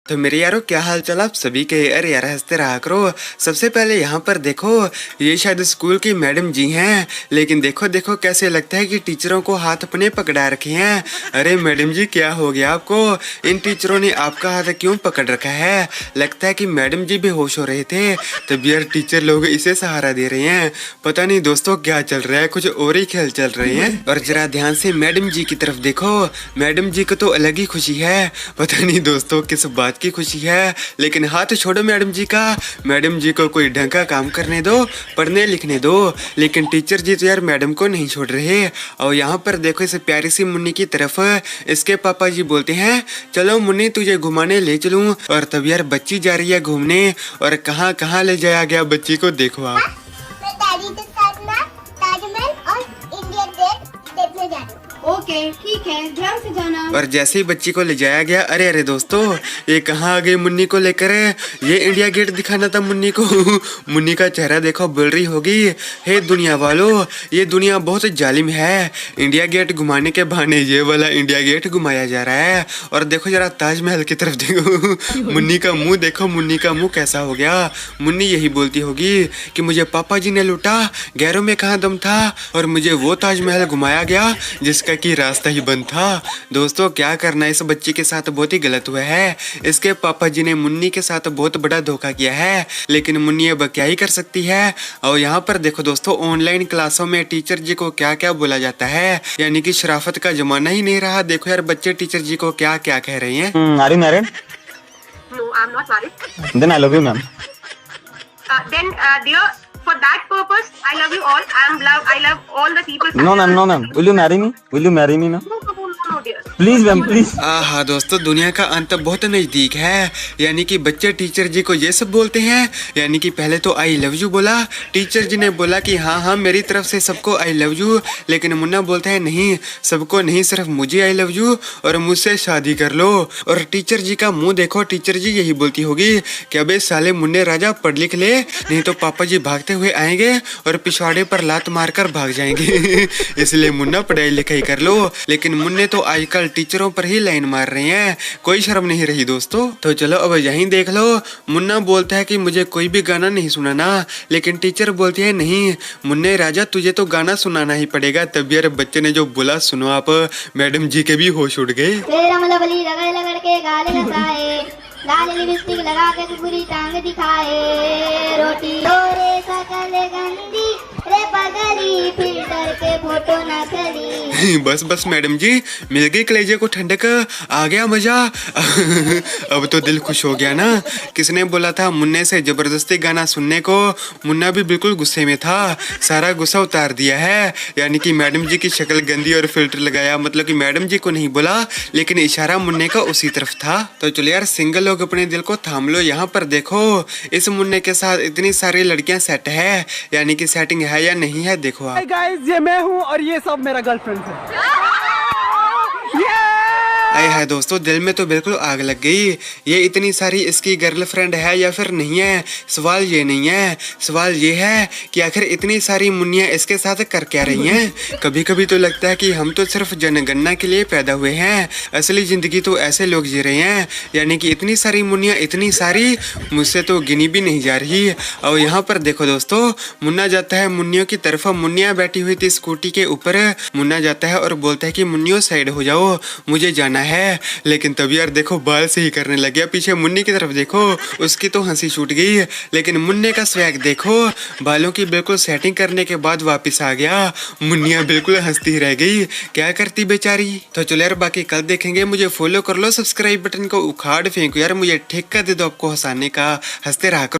तो मेरे यारो क्या हाल चाल आप सभी के। अरे यार हंसते रहा करो। सबसे पहले यहाँ पर देखो, ये शायद स्कूल की मैडम जी हैं, लेकिन देखो देखो कैसे लगता है कि टीचरों को हाथ अपने पकड़ा रखे हैं। अरे मैडम जी क्या हो गया आपको, इन टीचरों ने आपका हाथ क्यों पकड़ रखा है। लगता है कि मैडम जी बेहोश हो रहे थे, तभी यार टीचर लोग इसे सहारा दे रहे हैं। पता नहीं दोस्तों क्या चल रहा है, कुछ और ही खेल चल रहे हैं। और जरा ध्यान से मैडम जी की तरफ देखो, मैडम जी को तो अलग ही खुशी है। पता नहीं दोस्तों किस बात की खुशी है, लेकिन हाथ छोड़ो मैडम जी का। मैडम जी को कोई ढंग का काम करने दो, पढ़ने लिखने दो। लेकिन टीचर जी तो यार मैडम को नहीं छोड़ रहे। और यहाँ पर देखो इस प्यारी सी मुन्नी की तरफ इसके पापा जी बोलते हैं चलो मुन्नी तुझे घुमाने ले चलूं। और तब यार बच्ची जा रही है घूमने, और कहाँ कहाँ ले जाया गया बच्ची को देखो आप। मैं दादी के साथ ना ताजमहल और इंडिया गेट देखने जा रही हूँ। ओके ठीक है, ध्यान से जाना। और जैसे ही बच्ची को ले जाया गया, अरे अरे दोस्तों ये कहाँ आ गई मुन्नी को लेकर। ये इंडिया गेट दिखाना था मुन्नी को। मुन्नी का चेहरा देखो बोल रही होगी हे दुनिया वालों, ये दुनिया बहुत जालिम है। इंडिया गेट घुमाने के बहाने ये वाला इंडिया गेट घुमाया जा रहा है। और देखो जरा ताजमहल की तरफ देखो। मुन्नी का मुंह देखो, मुन्नी का मुंह कैसा हो गया। मुन्नी यही बोलती होगी कि मुझे पापा जी ने लूटा, गैरों में कहाँ दम था, और मुझे वो ताजमहल घुमाया गया जिसका कि रास्ता ही बंद था। दोस्तों क्या करना, इस बच्ची के साथ बहुत ही गलत हुआ है। इसके पापा जी ने मुन्नी के साथ बहुत बड़ा धोखा किया है, लेकिन मुन्नी अब क्या ही कर सकती है। और यहाँ पर देखो दोस्तों ऑनलाइन क्लासों में टीचर जी को क्या क्या बोला जाता है, यानी कि शराफत का जमाना ही नहीं रहा। देखो यार बच्चे टीचर जी को क्या क्या कह रहे हैं। Are you married? No, I'm not married. Then I love you, ma'am. Then, dear, for that purpose, I love you all. I love all the people. No, ma'am. No, ma'am. Will you marry me? Will you marry me, ma'am? No, dear. Please, ma'am. Please. हाँ दोस्तों दुनिया का अंत बहुत नजदीक है। यानी कि बच्चे टीचर जी को ये सब बोलते हैं, यानी कि पहले तो आई लव यू बोला, टीचर जी ने बोला कि हाँ हाँ मेरी तरफ से सबको आई लव यू, लेकिन मुन्ना बोलता है नहीं सबको नहीं, सिर्फ मुझे आई लव यू और मुझसे शादी कर लो। और टीचर जी का मुंह देखो, टीचर जी यही बोलती होगी कि अबे साले मुन्ने राजा पढ़ लिख ले, नहीं तो पापा जी भागते हुए आएंगे और पिछवाड़े पर लात मारकर भाग जाएंगे। इसलिए मुन्ना पढ़ाई लिखाई कर लो। लेकिन मुन्ने तो आजकल टीचरों पर ही लाइन मार रहे हैं, कोई शर्म नहीं रही दोस्तों। तो चलो अब यहीं देख लो, मुन्ना बोलता है कि मुझे कोई भी गाना नहीं सुनाना, लेकिन टीचर बोलती है नहीं मुन्ने राजा तुझे तो गाना सुनाना ही पड़ेगा। तब यार बच्चे ने जो बोला सुनो आप, मैडम जी के भी होश उड़ गए। रगड़ रगड़ के गाले लगाए, लाल लिपस्टिक लगा के पूरी टांग दिखाए, रोटी रे सकल गंदी रे पगली, फिल्टर के फोटो ना खड़ी। बस बस मैडम जी मिल गई कलेजे को ठंडक, आ गया मजा। अब तो दिल खुश हो गया ना। किसने बोला था मुन्ने से जबरदस्ती गाना सुनने को। मुन्ना भी बिल्कुल गुस्से में था, सारा गुस्सा उतार दिया है। यानी कि मैडम जी की शक्ल गंदी और फिल्टर लगाया, मतलब कि मैडम जी को नहीं बोला, लेकिन इशारा मुन्ने का उसी तरफ था। तो चलो यार सिंगल लोग अपने दिल को थाम लो। यहाँ पर देखो इस मुन्ने के साथ इतनी सारी लड़कियां सेट है, यानी कि सेटिंग है या नहीं है देखो आप। गाइस ये मैं हूँ और ये सब मेरा गर्लफ्रेंड है। आए है दोस्तों दिल में तो बिल्कुल आग लग गई। ये इतनी सारी इसकी गर्लफ्रेंड है या फिर नहीं है, सवाल ये नहीं है। सवाल ये है कि आखिर इतनी सारी मुन्नियाँ इसके साथ कर क्या रही हैं। कभी कभी तो लगता है कि हम तो सिर्फ जनगणना के लिए पैदा हुए हैं, असली जिंदगी तो ऐसे लोग जी रहे हैं। यानी कि इतनी सारी मुन्नियाँ, इतनी सारी, मुझसे तो गिनी भी नहीं जा रही। और यहाँ पर देखो दोस्तों मुन्ना जाता है मुन्नियों की तरफ। मुन्नियाँ बैठी हुई थी स्कूटी के ऊपर, मुन्ना जाता है और बोलता है कि मुन्नियों साइड हो जाओ मुझे जाना है। लेकिन तभी यार देखो बाल से ही करने लग गया। पीछे मुन्नी की तरफ देखो, उसकी तो हंसी छूट गई, लेकिन मुन्ने का स्वैग देखो, बालों की बिल्कुल सेटिंग करने के बाद वापस आ गया। मुन्नियाँ बिल्कुल हंसती रह गई, क्या करती बेचारी। तो चलो यार बाकी कल देखेंगे। मुझे फॉलो कर लो, सब्सक्राइब बटन को उखाड़ फेंको यार, मुझे ठेका दे दो आपको हंसाने का। हंसते रहा करो।